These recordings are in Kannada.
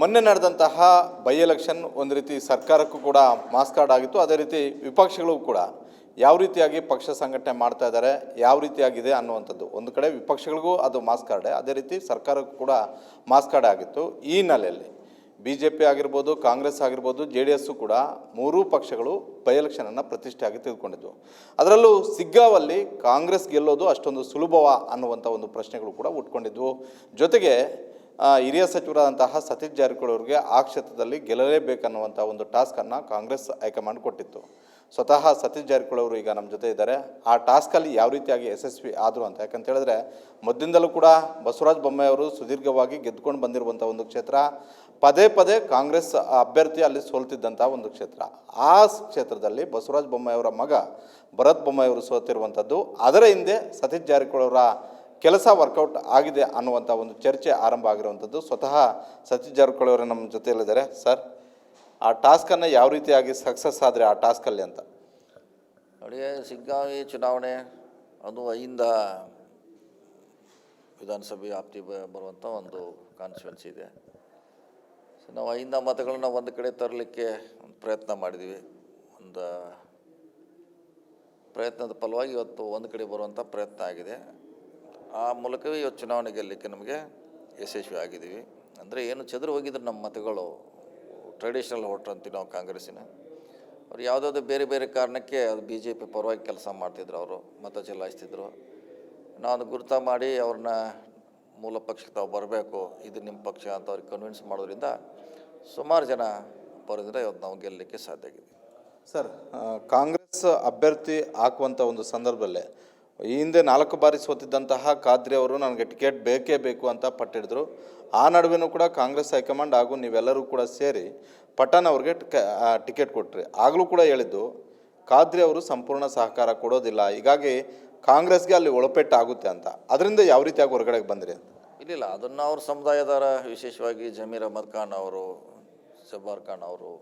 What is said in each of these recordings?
ಮೊನ್ನೆ ನಡೆದಂತಹ ಬೈ ಎಲೆಕ್ಷನ್ ಒಂದು ರೀತಿ ಸರ್ಕಾರಕ್ಕೂ ಕೂಡ ಮಾಸ್ ಕಾರ್ಡ್ ಆಗಿತ್ತು. ಅದೇ ರೀತಿ ವಿಪಕ್ಷಗಳು ಕೂಡ ಯಾವ ರೀತಿಯಾಗಿ ಪಕ್ಷ ಸಂಘಟನೆ ಮಾಡ್ತಾ ಇದ್ದಾರೆ, ಯಾವ ರೀತಿಯಾಗಿದೆ ಅನ್ನುವಂಥದ್ದು. ಒಂದು ಕಡೆ ವಿಪಕ್ಷಗಳಿಗೂ ಅದು ಮಾಸ್ ಕಾರ್ಡೆ, ಅದೇ ರೀತಿ ಸರ್ಕಾರಕ್ಕೂ ಕೂಡ ಮಾಸ್ ಕಾರ್ಡ್ ಆಗಿತ್ತು. ಈ ಹಿನ್ನೆಲೆಯಲ್ಲಿ ಬಿ ಜೆ ಪಿ ಆಗಿರ್ಬೋದು, ಕಾಂಗ್ರೆಸ್ ಆಗಿರ್ಬೋದು, ಜೆ ಡಿ ಎಸ್ಸು ಕೂಡ ಮೂರೂ ಪಕ್ಷಗಳು ಬೈ ಎಲೆಕ್ಷನನ್ನು ಪ್ರತಿಷ್ಠೆಯಾಗಿ ತೆಗೆದುಕೊಂಡಿದ್ವು. ಅದರಲ್ಲೂ ಸಿಗ್ಗಾವಲ್ಲಿ ಕಾಂಗ್ರೆಸ್ ಗೆಲ್ಲೋದು ಅಷ್ಟೊಂದು ಸುಲಭವ ಅನ್ನುವಂಥ ಒಂದು ಪ್ರಶ್ನೆಗಳು ಕೂಡ ಹುಟ್ಕೊಂಡಿದ್ವು. ಜೊತೆಗೆ ಹಿರಿಯ ಸಚಿವರಾದಂತಹ ಸತೀಶ್ ಜಾರಕಿಹೊಳಿ ಅವರಿಗೆ ಆ ಕ್ಷೇತ್ರದಲ್ಲಿ ಗೆಲ್ಲಲೇಬೇಕನ್ನುವಂಥ ಒಂದು ಟಾಸ್ಕನ್ನು ಕಾಂಗ್ರೆಸ್ ಹೈಕಮಾಂಡ್ ಕೊಟ್ಟಿತ್ತು. ಸ್ವತಃ ಸತೀಶ್ ಜಾರಕಿಹೊಳಿ ಅವರು ಈಗ ನಮ್ಮ ಜೊತೆ ಇದ್ದಾರೆ. ಆ ಟಾಸ್ಕಲ್ಲಿ ಯಾವ ರೀತಿಯಾಗಿ ಯಶಸ್ವಿ ಆದರು ಅಂತ, ಯಾಕಂತ ಹೇಳಿದ್ರೆ ಮೊದಲಿಂದಲೂ ಕೂಡ ಬಸವರಾಜ ಬೊಮ್ಮಾಯಿ ಅವರು ಸುದೀರ್ಘವಾಗಿ ಗೆದ್ದುಕೊಂಡು ಬಂದಿರುವಂಥ ಒಂದು ಕ್ಷೇತ್ರ, ಪದೇ ಪದೇ ಕಾಂಗ್ರೆಸ್ ಅಭ್ಯರ್ಥಿ ಅಲ್ಲಿ ಸೋಲ್ತಿದ್ದಂಥ ಒಂದು ಕ್ಷೇತ್ರ. ಆ ಕ್ಷೇತ್ರದಲ್ಲಿ ಬಸವರಾಜ ಬೊಮ್ಮಾಯಿ ಅವರ ಮಗ ಭರತ್ ಬೊಮ್ಮಾಯಿ ಅವರು ಸೋತಿರುವಂಥದ್ದು. ಅದರ ಹಿಂದೆ ಸತೀಶ್ ಜಾರಕಿಹೊಳಿ ಅವರ ಕೆಲಸ ವರ್ಕೌಟ್ ಆಗಿದೆ ಅನ್ನುವಂಥ ಒಂದು ಚರ್ಚೆ ಆರಂಭ ಆಗಿರುವಂಥದ್ದು. ಸ್ವತಃ ಸತೀಶ್ ಜಾರಕಿಹೊಳಿ ಅವರು ನಮ್ಮ ಜೊತೆಯಲ್ಲಿದ್ದಾರೆ. ಸರ್, ಆ ಟಾಸ್ಕನ್ನು ಯಾವ ರೀತಿಯಾಗಿ ಸಕ್ಸಸ್ ಆದರೆ ಆ ಟಾಸ್ಕಲ್ಲಿ ಅಂತ ನೋಡಿ. ಸಿಗ್ಗಾವಿ ಚುನಾವಣೆ ಅದು ಅಹಿಂದ ವಿಧಾನಸಭೆ ವ್ಯಾಪ್ತಿ ಬರುವಂಥ ಒಂದು ಕಾನ್ಸ್ಟಿಟ್ಯೂನ್ಸಿ ಇದೆ. ಸೊ ನಾವು ಅಹಿಂದ ಮತಗಳನ್ನ ಒಂದು ಕಡೆ ತರಲಿಕ್ಕೆ ಒಂದು ಪ್ರಯತ್ನ ಮಾಡಿದ್ವಿ. ಒಂದು ಪ್ರಯತ್ನದ ಫಲವಾಗಿ ಇವತ್ತು ಒಂದು ಕಡೆ ಬರುವಂಥ ಪ್ರಯತ್ನ ಆಗಿದೆ. ಆ ಮೂಲಕವೇ ಇವತ್ತು ಚುನಾವಣೆ ಗೆಲ್ಲಲಿಕ್ಕೆ ನಮಗೆ ಯಶಸ್ವಿ ಆಗಿದ್ದೀವಿ. ಅಂದರೆ ಏನು ಚದುರು ಹೋಗಿದ್ರು ನಮ್ಮ ಮತಗಳು, ಟ್ರೆಡಿಷ್ನಲ್ ವೋಟ್ರ್ ಅಂತೀವಿ ನಾವು ಕಾಂಗ್ರೆಸ್ಸಿನ. ಅವ್ರು ಯಾವುದಾದ್ರು ಬೇರೆ ಬೇರೆ ಕಾರಣಕ್ಕೆ ಅದು ಬಿ ಜೆ ಪಿ ಪರವಾಗಿ ಕೆಲಸ ಮಾಡ್ತಿದ್ರು, ಅವರು ಮತ ಚಲಾಯಿಸ್ತಿದ್ರು. ನಾವು ಗುರುತ ಮಾಡಿ ಅವ್ರನ್ನ ಮೂಲ ಪಕ್ಷಕ್ಕೆ ತಾವು ಬರಬೇಕು, ಇದು ನಿಮ್ಮ ಪಕ್ಷ ಅಂತ ಅವ್ರಿಗೆ ಕನ್ವಿನ್ಸ್ ಮಾಡೋದ್ರಿಂದ ಸುಮಾರು ಜನ ಬರೋದ್ರಿಂದ ಇವತ್ತು ನಾವು ಗೆಲ್ಲಲಿಕ್ಕೆ ಸಾಧ್ಯ ಆಗಿದೆ. ಸರ್, ಕಾಂಗ್ರೆಸ್ ಅಭ್ಯರ್ಥಿ ಹಾಕುವಂಥ ಒಂದು ಸಂದರ್ಭದಲ್ಲೇ ಈ ಹಿಂದೆ 4 ಬಾರಿ ಸೋತಿದ್ದಂತಹ ಖಾದ್ರಿ ಅವರು ನನಗೆ ಟಿಕೆಟ್ ಬೇಕೇ ಬೇಕು ಅಂತ ಪಟ್ಟಿಡಿದ್ರು. ಆ ನಡುವೆನೂ ಕೂಡ ಕಾಂಗ್ರೆಸ್ ಹೈಕಮಾಂಡ್ ಹಾಗೂ ನೀವೆಲ್ಲರೂ ಕೂಡ ಸೇರಿ ಪಠಾಣ್ ಅವ್ರಿಗೆ ಟಿಕೆಟ್ ಕೊಟ್ರಿ. ಆಗಲೂ ಕೂಡ ಹೇಳಿದ್ದು ಖಾದ್ರಿ ಅವರು ಸಂಪೂರ್ಣ ಸಹಕಾರ ಕೊಡೋದಿಲ್ಲ, ಹೀಗಾಗಿ ಕಾಂಗ್ರೆಸ್ಗೆ ಅಲ್ಲಿ ಒಳಪೆಟ್ಟು ಆಗುತ್ತೆ ಅಂತ. ಅದರಿಂದ ಯಾವ ರೀತಿಯಾಗಿ ಹೊರಗಡೆಗೆ ಬಂದ್ರಿ ಅಂತ? ಇಲ್ಲ, ಅದನ್ನು ಅವ್ರ ಸಮುದಾಯದವರ, ವಿಶೇಷವಾಗಿ ಜಮೀರ್ ಅಹಮದ್ ಖಾನ್ ಅವರು, ಜಬ್ಬಾರ್ ಖಾನ್ ಅವರು,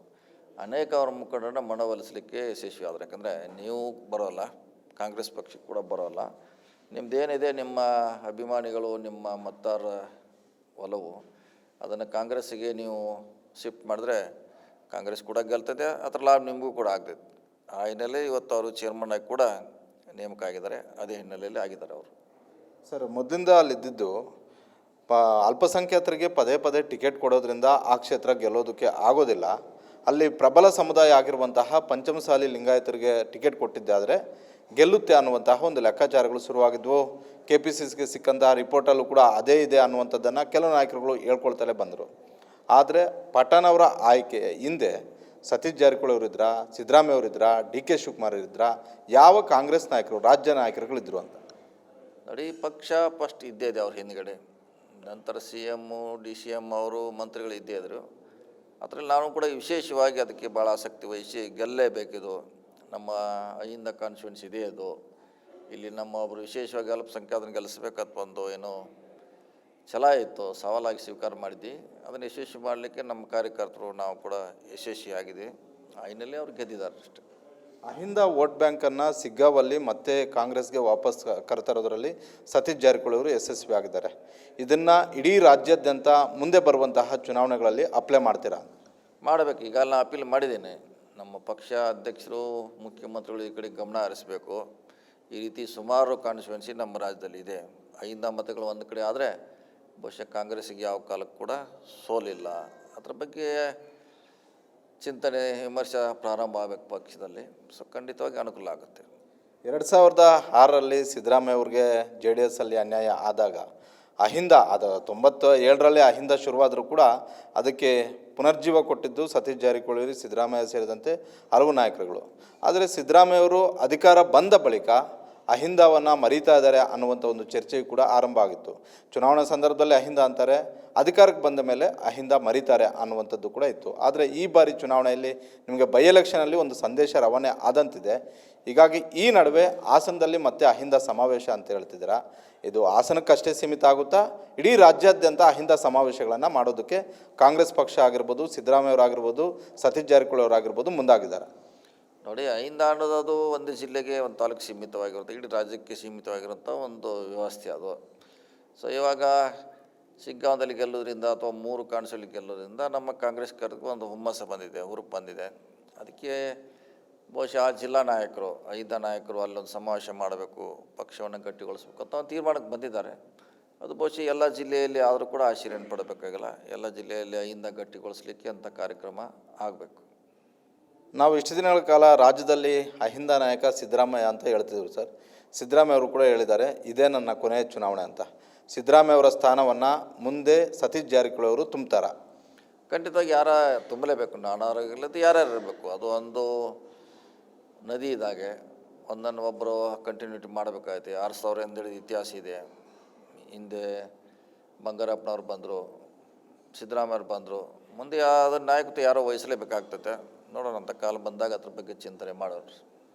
ಅನೇಕ ಅವ್ರ ಮುಖಂಡರನ್ನ ಮನವೊಲಿಸಲಿಕ್ಕೆ ಯಶಸ್ವಿ ಆದರು. ಯಾಕಂದರೆ ನೀವು ಬರೋಲ್ಲ, ಕಾಂಗ್ರೆಸ್ ಪಕ್ಷಕ್ಕೆ ಕೂಡ ಬರೋಲ್ಲ, ನಿಮ್ಮದೇನಿದೆ ನಿಮ್ಮ ಅಭಿಮಾನಿಗಳು, ನಿಮ್ಮ ಮತದಾರ ಒಲವು, ಅದನ್ನು ಕಾಂಗ್ರೆಸ್ಸಿಗೆ ನೀವು ಶಿಫ್ಟ್ ಮಾಡಿದ್ರೆ ಕಾಂಗ್ರೆಸ್ ಕೂಡ ಗೆಲ್ತದೆ, ಅದರ ಲಾಭ ನಿಮಗೂ ಕೂಡ ಆಗ್ತದೆ. ಆ ಹಿನ್ನೆಲೆ ಇವತ್ತು ಅವರು ಚೇರ್ಮನ್ ಆಗಿ ಕೂಡ ನೇಮಕ ಆಗಿದ್ದಾರೆ. ಅದೇ ಹಿನ್ನೆಲೆಯಲ್ಲಿ ಆಗಿದ್ದಾರೆ ಅವರು. ಸರ್, ಮೊದಲಿಂದ ಅಲ್ಲಿದ್ದು ಅಲ್ಪಸಂಖ್ಯಾತರಿಗೆ ಪದೇ ಪದೇ ಟಿಕೆಟ್ ಕೊಡೋದ್ರಿಂದ ಆ ಕ್ಷೇತ್ರ ಗೆಲ್ಲೋದಕ್ಕೆ ಆಗೋದಿಲ್ಲ. ಅಲ್ಲಿ ಪ್ರಬಲ ಸಮುದಾಯ ಆಗಿರುವಂತಹ ಪಂಚಮಸಾಲಿ ಲಿಂಗಾಯತರಿಗೆ ಟಿಕೆಟ್ ಕೊಟ್ಟಿದ್ದಾದರೆ ಗೆಲ್ಲುತ್ತೆ ಅನ್ನುವಂತಹ ಒಂದು ಲೆಕ್ಕಾಚಾರಗಳು ಶುರುವಾಗಿದ್ವು. KPCCಗೆ ಸಿಕ್ಕಂತಹ ರಿಪೋರ್ಟಲ್ಲೂ ಕೂಡ ಅದೇ ಇದೆ ಅನ್ನುವಂಥದ್ದನ್ನು ಕೆಲವು ನಾಯಕರುಗಳು ಹೇಳ್ಕೊಳ್ತಲೇ ಬಂದರು. ಆದರೆ ಪಠಾಣ್ ಅವರ ಆಯ್ಕೆ ಹಿಂದೆ ಸತೀಶ್ ಜಾರಕಿಹೊಳಿ ಅವರಿದ್ರ, ಸಿದ್ದರಾಮಯ್ಯ ಅವರಿದ್ರ, DK ಶಿವಕುಮಾರ್ ಇದ್ರ, ಯಾವ ಕಾಂಗ್ರೆಸ್ ನಾಯಕರು, ರಾಜ್ಯ ನಾಯಕರುಗಳಿದ್ರು ಅಂತ? ನೋಡಿ, ಪಕ್ಷ ಫಸ್ಟ್ ಇದ್ದೇ ಇದೆ ಅವ್ರ ಹಿಂದ್ಗಡೆ. ನಂತರ CM, DCM ಅವರು ಮಂತ್ರಿಗಳು ಇದ್ದೇ ಇದ್ದರು. ಅದರಲ್ಲಿ ನಾನು ಕೂಡ ವಿಶೇಷವಾಗಿ ಅದಕ್ಕೆ ಭಾಳ ಆಸಕ್ತಿ ವಹಿಸಿ ಗೆಲ್ಲೇಬೇಕಿದು, ನಮ್ಮ ಅಹಿಂದ ಕಾನ್ಸ್ಟಿಟ್ಯೂನ್ಸಿ ಇದೆ ಅದು, ಇಲ್ಲಿ ನಮ್ಮ ಒಬ್ಬರು ವಿಶೇಷವಾಗಿ ಅಲ್ಪಸಂಖ್ಯಾತರನ್ನು ಗೆಲ್ಲಿಸ್ಬೇಕಂತ ಒಂದು ಏನೋ ಛಲ ಇತ್ತು, ಸವಾಲಾಗಿ ಸ್ವೀಕಾರ ಮಾಡಿದ್ವಿ. ಅದನ್ನು ಯಶಸ್ವಿ ಮಾಡಲಿಕ್ಕೆ ನಮ್ಮ ಕಾರ್ಯಕರ್ತರು ನಾವು ಕೂಡ ಯಶಸ್ವಿಯಾಗಿದ್ವಿ. ಆ ಹಿನ್ನೆಲೆ ಅವ್ರು ಗೆದ್ದಿದ್ದಾರೆ ಅಷ್ಟೇ. ಅಹಿಂದ ವೋಟ್ ಬ್ಯಾಂಕನ್ನು ಸಿಗ್ಗಾವಲ್ಲಿ ಮತ್ತೆ ಕಾಂಗ್ರೆಸ್ಗೆ ವಾಪಸ್ ಕರೆತರೋದರಲ್ಲಿ ಸತೀಶ್ ಜಾರಕಿಹೊಳಿ ಅವರು ಯಶಸ್ವಿ ಆಗಿದ್ದಾರೆ. ಇದನ್ನು ಇಡೀ ರಾಜ್ಯಾದ್ಯಂತ ಮುಂದೆ ಬರುವಂತಹ ಚುನಾವಣೆಗಳಲ್ಲಿ ಅಪ್ಲೈ ಮಾಡ್ತೀರಾ? ಮಾಡಬೇಕು. ಈಗ ನಾನು ಅಪೀಲ್ ಮಾಡಿದ್ದೇನೆ, ನಮ್ಮ ಪಕ್ಷ ಅಧ್ಯಕ್ಷರು, ಮುಖ್ಯಮಂತ್ರಿಗಳು ಈ ಕಡೆ ಗಮನ ಹರಿಸಬೇಕು. ಈ ರೀತಿ ಸುಮಾರು ಕಾನ್ಸ್ಟಿಟ್ಯೂನ್ಸಿ ನಮ್ಮ ರಾಜ್ಯದಲ್ಲಿ ಇದೆ. ಅಹಿಂದ ಮತಗಳು ಒಂದು ಕಡೆ ಆದರೆ ಬಹುಶಃ ಕಾಂಗ್ರೆಸ್ಸಿಗೆ ಯಾವ ಕಾಲಕ್ಕೂ ಕೂಡ ಸೋಲಿಲ್ಲ. ಅದರ ಬಗ್ಗೆ ಚಿಂತನೆ ವಿಮರ್ಶೆ ಪ್ರಾರಂಭ ಆಗಬೇಕು ಪಕ್ಷದಲ್ಲಿ. ಸೊ ಖಂಡಿತವಾಗಿ ಅನುಕೂಲ ಆಗುತ್ತೆ. 2006ರಲ್ಲಿ ಸಿದ್ದರಾಮಯ್ಯ ಅವ್ರಿಗೆ JDS ಅಲ್ಲಿ ಅನ್ಯಾಯ ಆದಾಗ ಅಹಿಂದ, ಅದು 97ರಲ್ಲಿ ಅಹಿಂದ ಶುರುವಾದರೂ ಕೂಡ ಅದಕ್ಕೆ ಪುನರ್ಜೀವ ಕೊಟ್ಟಿದ್ದು ಸತೀಶ್ ಜಾರಕಿಹೊಳಿ, ಸಿದ್ದರಾಮಯ್ಯ ಸೇರಿದಂತೆ ಹಲವು ನಾಯಕರುಗಳು. ಆದರೆ ಸಿದ್ದರಾಮಯ್ಯ ಅವರು ಅಧಿಕಾರ ಬಂದ ಬಳಿಕ ಅಹಿಂದವನ್ನು ಮರೀತಾ ಇದ್ದಾರೆ ಅನ್ನುವಂಥ ಒಂದು ಚರ್ಚೆಯು ಕೂಡ ಆರಂಭ ಆಗಿತ್ತು. ಚುನಾವಣಾ ಸಂದರ್ಭದಲ್ಲಿ ಅಹಿಂದ ಅಂತಾರೆ, ಅಧಿಕಾರಕ್ಕೆ ಬಂದ ಮೇಲೆ ಅಹಿಂದ ಮರೀತಾರೆ ಅನ್ನುವಂಥದ್ದು ಕೂಡ ಇತ್ತು. ಆದರೆ ಈ ಬಾರಿ ಚುನಾವಣೆಯಲ್ಲಿ ನಿಮಗೆ ಬೈ ಎಲೆಕ್ಷನಲ್ಲಿ ಒಂದು ಸಂದೇಶ ರವಾನೆ ಆದಂತಿದೆ. ಹೀಗಾಗಿ ಈ ನಡುವೆ ಹಾಸನದಲ್ಲಿ ಮತ್ತೆ ಅಹಿಂದ ಸಮಾವೇಶ ಅಂತ ಹೇಳ್ತಿದ್ದೀರಾ, ಇದು ಹಾಸನಕ್ಕಷ್ಟೇ ಸೀಮಿತ ಆಗುತ್ತಾ? ಇಡೀ ರಾಜ್ಯಾದ್ಯಂತ ಅಹಿಂದ ಸಮಾವೇಶಗಳನ್ನು ಮಾಡೋದಕ್ಕೆ ಕಾಂಗ್ರೆಸ್ ಪಕ್ಷ ಆಗಿರ್ಬೋದು, ಸಿದ್ದರಾಮಯ್ಯ ಅವರಾಗಿರ್ಬೋದು, ಸತೀಶ್ ಜಾರಕಿಹೊಳಿ ಅವರಾಗಿರ್ಬೋದು ಮುಂದಾಗಿದ್ದಾರೆ? ನೋಡಿ, ಅಹಿಂದ ಅನ್ನೋದು ಒಂದು ಜಿಲ್ಲೆಗೆ, ಒಂದು ತಾಲೂಕು ಸೀಮಿತವಾಗಿರುತ್ತೆ, ಇಡೀ ರಾಜ್ಯಕ್ಕೆ ಸೀಮಿತವಾಗಿರುವಂಥ ಒಂದು ವ್ಯವಸ್ಥೆ ಅದು. ಸೊ ಇವಾಗ ಶಿಗ್ಗಾಂವದಲ್ಲಿ ಗೆಲ್ಲೋದ್ರಿಂದ ಅಥವಾ 3 ಕಾಣಿಸಲಿ ಗೆಲ್ಲೋದ್ರಿಂದ ನಮ್ಮ ಕಾಂಗ್ರೆಸ್ ಕರೆಗೂ ಒಂದು ಹುಮ್ಮಸ್ಸು ಬಂದಿದೆ, ಹುರುಪು ಬಂದಿದೆ. ಅದಕ್ಕೆ ಬಹುಶಃ ಆ ಜಿಲ್ಲಾ ನಾಯಕರು, 5 ನಾಯಕರು ಅಲ್ಲೊಂದು ಸಮಾವೇಶ ಮಾಡಬೇಕು, ಪಕ್ಷವನ್ನು ಗಟ್ಟಿಗೊಳಿಸ್ಬೇಕು ಅಂತ ಒಂದು ತೀರ್ಮಾನಕ್ಕೆ ಬಂದಿದ್ದಾರೆ. ಅದು ಬಹುಶಃ ಎಲ್ಲ ಜಿಲ್ಲೆಯಲ್ಲಿ ಆದರೂ ಕೂಡ ಆಶ್ಚರ್ಯ ಪಡಬೇಕಾಗಿಲ್ಲ. ಎಲ್ಲ ಜಿಲ್ಲೆಯಲ್ಲಿ 5 ಗಟ್ಟಿಗೊಳಿಸಲಿಕ್ಕೆ ಅಂಥ ಕಾರ್ಯಕ್ರಮ ಆಗಬೇಕು. ನಾವು ಇಷ್ಟು ದಿನಗಳ ಕಾಲ ರಾಜ್ಯದಲ್ಲಿ ಅಹಿಂದ ನಾಯಕ ಸಿದ್ದರಾಮಯ್ಯ ಅಂತ ಹೇಳ್ತಿದ್ರು ಸರ್. ಸಿದ್ದರಾಮಯ್ಯ ಅವರು ಕೂಡ ಹೇಳಿದ್ದಾರೆ, ಇದೇ ನನ್ನ ಕೊನೆಯ ಚುನಾವಣೆ ಅಂತ. ಸಿದ್ದರಾಮಯ್ಯ ಅವರ ಸ್ಥಾನವನ್ನು ಮುಂದೆ ಸತೀಶ್ ಜಾರಕಿಹೊಳಿ ಅವರು ತುಂಬ್ತಾರ? ಖಂಡಿತವಾಗಿ ಯಾರ ತುಂಬಲೇಬೇಕು, ನಾನಾಗಿಲ್ಲದ ಯಾರ್ಯಾರು ಇರಬೇಕು. ಅದು ಒಂದು ನದಿ ಇದ್ದಾಗೆ ಒಂದನ್ನು ಒಬ್ಬರು ಕಂಟಿನ್ಯೂಟಿ ಮಾಡಬೇಕಾಗುತ್ತೆ. 6000 ಎಂದೇಳಿ ಇತಿಹಾಸ ಇದೆ. ಹಿಂದೆ ಬಂಗಾರಪ್ಪನವ್ರು ಬಂದರು, ಸಿದ್ದರಾಮಯ್ಯವ್ರು ಬಂದರು, ಮುಂದೆ ಅದರ ನಾಯಕತ್ವ ಯಾರೋ ವಹಿಸಲೇಬೇಕಾಗ್ತದೆ. ನೋಡೋಣ, ಅಂತ ಕಾಲ ಬಂದಾಗ ಅದ್ರ ಬಗ್ಗೆ ಚಿಂತನೆ ಮಾಡೋರು.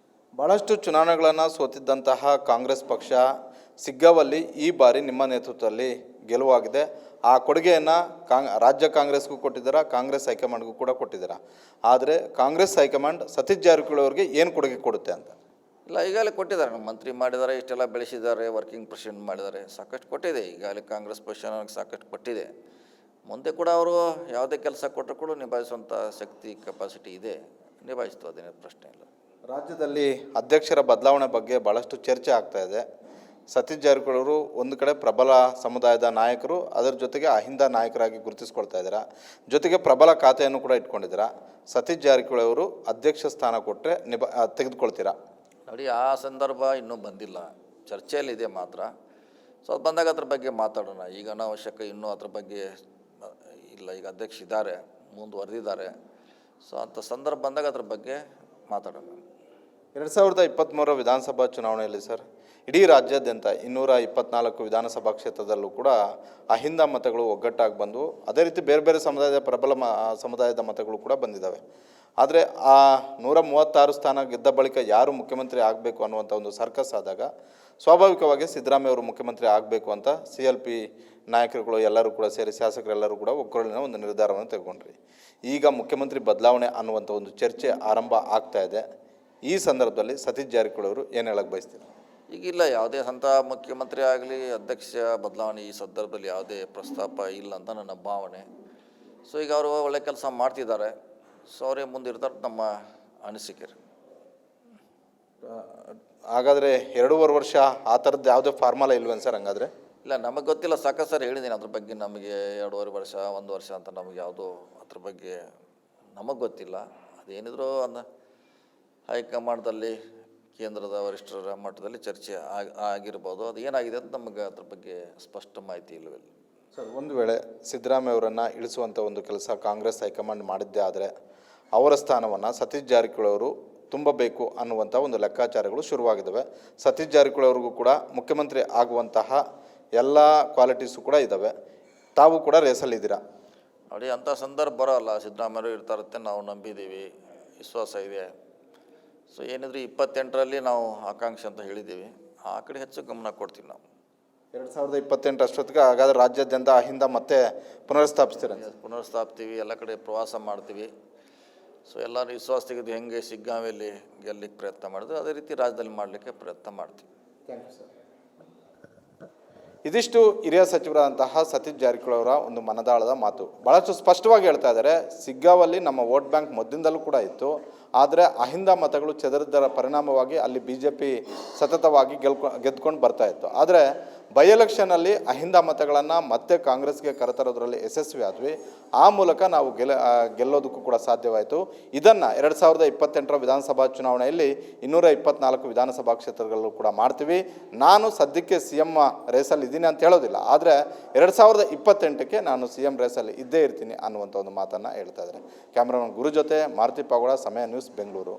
ಭಾಳಷ್ಟು ಚುನಾವಣೆಗಳನ್ನು ಸೋತಿದ್ದಂತಹ ಕಾಂಗ್ರೆಸ್ ಪಕ್ಷ ಸಿಗ್ಗಾವಲ್ಲಿ ಈ ಬಾರಿ ನಿಮ್ಮ ನೇತೃತ್ವದಲ್ಲಿ ಗೆಲುವಾಗಿದೆ. ಆ ಕೊಡುಗೆಯನ್ನು ರಾಜ್ಯ ಕಾಂಗ್ರೆಸ್ಗೂ ಕೊಟ್ಟಿದ್ದೀರಾ, ಕಾಂಗ್ರೆಸ್ ಹೈಕಮಾಂಡ್ಗೂ ಕೂಡ ಕೊಟ್ಟಿದ್ದೀರಾ. ಆದರೆ ಕಾಂಗ್ರೆಸ್ ಹೈಕಮಾಂಡ್ ಸತೀಶ್ ಜಾರಕಿಹೊಳಿ ಅವರಿಗೆ ಏನು ಕೊಡುಗೆ ಕೊಡುತ್ತೆ ಅಂತ? ಇಲ್ಲ, ಈಗಾಗಲೇ ಕೊಟ್ಟಿದ್ದಾರೆ. ನಮ್ಮ ಮಂತ್ರಿ ಮಾಡಿದ್ದಾರೆ, ಇಷ್ಟೆಲ್ಲ ಬೆಳೆಸಿದ್ದಾರೆ, ವರ್ಕಿಂಗ್ ಪ್ರೆಸಿಡೆಂಟ್ ಮಾಡಿದ್ದಾರೆ, ಸಾಕಷ್ಟು ಕೊಟ್ಟಿದೆ. ಈಗಾಗಲೇ ಕಾಂಗ್ರೆಸ್ ಪಕ್ಷ ನನಗೆ ಸಾಕಷ್ಟು ಕೊಟ್ಟಿದೆ. ಮುಂದೆ ಕೂಡ ಅವರು ಯಾವುದೇ ಕೆಲಸ ಕೊಟ್ಟರು ಕೂಡ ನಿಭಾಯಿಸುವಂಥ ಶಕ್ತಿ, ಕೆಪಾಸಿಟಿ ಇದೆ, ನಿಭಾಯಿಸ್ತು, ಅದೇನೇ ಪ್ರಶ್ನೆ ಇಲ್ಲ. ರಾಜ್ಯದಲ್ಲಿ ಅಧ್ಯಕ್ಷರ ಬದಲಾವಣೆ ಬಗ್ಗೆ ಭಾಳಷ್ಟು ಚರ್ಚೆ ಆಗ್ತಾ ಇದೆ. ಸತೀಶ್ ಜಾರಕಿಹೊಳಿ ಅವರು ಒಂದು ಕಡೆ ಪ್ರಬಲ ಸಮುದಾಯದ ನಾಯಕರು, ಅದರ ಜೊತೆಗೆ ಅಹಿಂದ ನಾಯಕರಾಗಿ ಗುರುತಿಸ್ಕೊಳ್ತಾ ಇದ್ದೀರಾ, ಜೊತೆಗೆ ಪ್ರಬಲ ಖಾತೆಯನ್ನು ಕೂಡ ಇಟ್ಕೊಂಡಿದ್ದೀರಾ. ಸತೀಶ್ ಜಾರಕಿಹೊಳಿ ಅವರು ಅಧ್ಯಕ್ಷ ಸ್ಥಾನ ಕೊಟ್ಟರೆ ತೆಗೆದುಕೊಳ್ತೀರಾ? ನೋಡಿ, ಆ ಸಂದರ್ಭ ಇನ್ನೂ ಬಂದಿಲ್ಲ, ಚರ್ಚೆಯಲ್ಲಿದೆ ಮಾತ್ರ. ಸೊ ಅದು ಬಂದಾಗ ಅದ್ರ ಬಗ್ಗೆ ಮಾತಾಡೋಣ. ಈಗ ಅನಾವಶ್ಯಕ ಇನ್ನೂ ಅದ್ರ ಬಗ್ಗೆ ಇಲ್ಲ. ಈಗ ಅಧ್ಯಕ್ಷ ಇದ್ದಾರೆ, ಮುಂದುವರೆದಿದ್ದಾರೆ. ಸೊ ಅಂಥ ಸಂದರ್ಭ ಬಂದಾಗ ಅದ್ರ ಬಗ್ಗೆ ಮಾತಾಡೋಣ. 2023 ವಿಧಾನಸಭಾ ಚುನಾವಣೆಯಲ್ಲಿ ಸರ್, ಇಡೀ ರಾಜ್ಯಾದ್ಯಂತ 224 ವಿಧಾನಸಭಾ ಕ್ಷೇತ್ರದಲ್ಲೂ ಕೂಡ ಅಹಿಂದ ಮತಗಳು ಒಗ್ಗಟ್ಟಾಗಿ ಬಂದವು. ಅದೇ ರೀತಿ ಬೇರೆ ಬೇರೆ ಸಮುದಾಯದ ಪ್ರಬಲ ಸಮುದಾಯದ ಮತಗಳು ಕೂಡ ಬಂದಿದ್ದಾವೆ. ಆದರೆ ಆ 136 ಸ್ಥಾನ ಗೆದ್ದ ಬಳಿಕ ಯಾರು ಮುಖ್ಯಮಂತ್ರಿ ಆಗಬೇಕು ಅನ್ನುವಂಥ ಒಂದು ಸರ್ಕಸ್ ಆದಾಗ ಸ್ವಾಭಾವಿಕವಾಗಿ ಸಿದ್ದರಾಮಯ್ಯ ಅವರು ಮುಖ್ಯಮಂತ್ರಿ ಆಗಬೇಕು ಅಂತ CLP ನಾಯಕರುಗಳು ಎಲ್ಲರೂ ಕೂಡ ಸೇರಿ, ಶಾಸಕರೆಲ್ಲರೂ ಕೂಡ ಒಗ್ಗೂಡಿನ ಒಂದು ನಿರ್ಧಾರವನ್ನು ತೆಗೆದುಕೊಂಡ್ರಿ. ಈಗ ಮುಖ್ಯಮಂತ್ರಿ ಬದಲಾವಣೆ ಅನ್ನುವಂಥ ಒಂದು ಚರ್ಚೆ ಆರಂಭ ಆಗ್ತಾ ಇದೆ. ಈ ಸಂದರ್ಭದಲ್ಲಿ ಸತೀಶ್ ಜಾರಕಿಹೊಳಿ ಅವರು ಏನು ಹೇಳಕ್ಕೆ ಬಯಸ್ತೀರಿ? ಈಗಿಲ್ಲ, ಯಾವುದೇ ಹಂತ ಮುಖ್ಯಮಂತ್ರಿ ಆಗಲಿ ಅಧ್ಯಕ್ಷ ಬದಲಾವಣೆ ಈ ಸಂದರ್ಭದಲ್ಲಿ ಯಾವುದೇ ಪ್ರಸ್ತಾಪ ಇಲ್ಲ ಅಂತ ನನ್ನ ಭಾವನೆ. ಸೊ ಈಗ ಅವರು ಒಳ್ಳೆ ಕೆಲಸ ಮಾಡ್ತಿದ್ದಾರೆ. ಸೊ ಅವರೇ ಮುಂದಿರ್ತಾರೆ ನಮ್ಮ ಅನಿಸಿಕೆ. ಹಾಗಾದರೆ 2.5 ವರ್ಷ ಆ ಥರದ್ದು ಯಾವುದೇ ಫಾರ್ಮುಲಾ ಇಲ್ವೇನು ಸರ್? ಹಂಗಾದರೆ ಇಲ್ಲ, ನಮಗೆ ಗೊತ್ತಿಲ್ಲ. ಸಾಕಷ್ಟು ಸರ್ ಹೇಳಿದ್ದೀನಿ ಅದ್ರ ಬಗ್ಗೆ. ನಮಗೆ 2.5 ವರ್ಷ 1 ವರ್ಷ ಅಂತ ನಮಗೆ ಯಾವುದೋ ಅದ್ರ ಬಗ್ಗೆ ನಮಗೆ ಗೊತ್ತಿಲ್ಲ. ಅದೇನಿದ್ರು ಒಂದು ಹೈಕಮಾಂಡ್ದಲ್ಲಿ, ಕೇಂದ್ರದ ವರಿಷ್ಠರ ಮಟ್ಟದಲ್ಲಿ ಚರ್ಚೆ ಆಗಿರ್ಬೋದು. ಅದು ಏನಾಗಿದೆ ಅಂತ ನಮಗೆ ಅದ್ರ ಬಗ್ಗೆ ಸ್ಪಷ್ಟ ಮಾಹಿತಿ ಇಲ್ಲವಿಲ್ಲ ಸರ್. ಒಂದು ವೇಳೆ ಸಿದ್ದರಾಮಯ್ಯ ಅವರನ್ನು ಇಳಿಸುವಂಥ ಒಂದು ಕೆಲಸ ಕಾಂಗ್ರೆಸ್ ಹೈಕಮಾಂಡ್ ಮಾಡಿದ್ದೇ ಆದರೆ ಅವರ ಸ್ಥಾನವನ್ನು ಸತೀಶ್ ಜಾರಕಿಹೊಳಿ ಅವರು ತುಂಬಬೇಕು ಅನ್ನುವಂಥ ಒಂದು ಲೆಕ್ಕಾಚಾರಗಳು ಶುರುವಾಗಿದ್ದಾವೆ. ಸತೀಶ್ ಜಾರಕಿಹೊಳಿ ಅವ್ರಿಗೂ ಕೂಡ ಮುಖ್ಯಮಂತ್ರಿ ಆಗುವಂತಹ ಎಲ್ಲ ಕ್ವಾಲಿಟೀಸು ಕೂಡ ಇದ್ದಾವೆ. ತಾವು ಕೂಡ ರೇಸಲ್ಲಿದ್ದೀರಾ? ನೋಡಿ, ಅಂಥ ಸಂದರ್ಭ ಬರೋಲ್ಲ. ಸಿದ್ದರಾಮಯ್ಯರು ಇರ್ತಾರತ್ತೆ ನಾವು ನಂಬಿದ್ದೀವಿ, ವಿಶ್ವಾಸ ಇದೆ. ಸೊ ಏನಿದ್ರು 28ರಲ್ಲಿ ನಾವು ಆಕಾಂಕ್ಷೆ ಅಂತ ಹೇಳಿದ್ದೀವಿ. ಆ ಕಡೆ ಹೆಚ್ಚು ಗಮನ ಕೊಡ್ತೀವಿ ನಾವು. 2028 ಅಷ್ಟೊತ್ತಿಗೆ ಹಾಗಾದ್ರೆ ರಾಜ್ಯಾದ್ಯಂತ ಅಹಿಂದ ಮತ್ತೆ ಪುನರ್ಸ್ಥಾಪಿಸ್ತೀರ? ಪುನರ್ಸ್ಥಾಪಿಸ್ತೀವಿ, ಎಲ್ಲ ಕಡೆ ಪ್ರವಾಸ ಮಾಡ್ತೀವಿ. ಸೊ ಎಲ್ಲರೂ ವಿಶ್ವಾಸ ತೆಗೆದು ಹೆಂಗೆ ಶಿಗ್ಗಾಂವಿಯಲ್ಲಿ ಗೆಲ್ಲಲಿಕ್ಕೆ ಪ್ರಯತ್ನ ಮಾಡಿದ್ವಿ, ಅದೇ ರೀತಿ ರಾಜ್ಯದಲ್ಲಿ ಮಾಡಲಿಕ್ಕೆ ಪ್ರಯತ್ನ ಮಾಡ್ತೀವಿ. Thank you sir. ಇದಿಷ್ಟು ಹಿರಿಯ ಸಚಿವರಾದಂತಹ ಸತೀಶ್ ಜಾರಕಿಹೊಳಿ ಅವರ ಒಂದು ಮನದಾಳದ ಮಾತು. ಭಾಳಷ್ಟು ಸ್ಪಷ್ಟವಾಗಿ ಹೇಳ್ತಾ ಇದ್ದಾರೆ, ಸಿಗ್ಗಾವಲ್ಲಿ ನಮ್ಮ ವೋಟ್ ಬ್ಯಾಂಕ್ ಮೊದಲಿಂದಲೂ ಕೂಡ ಇತ್ತು, ಆದರೆ ಅಹಿಂದ ಮತಗಳು ಚದರಿದ್ದರ ಪರಿಣಾಮವಾಗಿ ಅಲ್ಲಿ BJP ಸತತವಾಗಿ ಗೆದ್ಕೊಂಡು ಬರ್ತಾ ಇತ್ತು. ಆದರೆ ಬೈ ಎಲೆಕ್ಷನಲ್ಲಿ ಅಹಿಂದ ಮತಗಳನ್ನು ಮತ್ತೆ ಕಾಂಗ್ರೆಸ್ಗೆ ಕರೆತರೋದ್ರಲ್ಲಿ ಯಶಸ್ವಿ ಆದ್ವಿ. ಆ ಮೂಲಕ ನಾವು ಗೆಲ್ಲೋದಕ್ಕೂ ಕೂಡ ಸಾಧ್ಯವಾಯಿತು. ಇದನ್ನು 2028 ವಿಧಾನಸಭಾ ಚುನಾವಣೆಯಲ್ಲಿ 224 ವಿಧಾನಸಭಾ ಕ್ಷೇತ್ರಗಳಲ್ಲೂ ಕೂಡ ಮಾಡ್ತೀವಿ. ನಾನು ಸದ್ಯಕ್ಕೆ CM ರೇಸಲ್ಲಿ ಇದ್ದೀನಿ ಅಂತ ಹೇಳೋದಿಲ್ಲ, ಆದರೆ 2028ಕ್ಕೆ ನಾನು CM ರೇಸಲ್ಲಿ ಇದ್ದೇ ಇರ್ತೀನಿ ಅನ್ನುವಂಥ ಒಂದು ಮಾತನ್ನು ಹೇಳ್ತಾ ಇದ್ದಾರೆ. ಕ್ಯಾಮ್ರಾಮನ್ ಗುರು ಜೊತೆ ಮಾರುತಿ ಪಾಗೋಳ, ಸಮಯ ನ್ಯೂಸ್, ಬೆಂಗಳೂರು.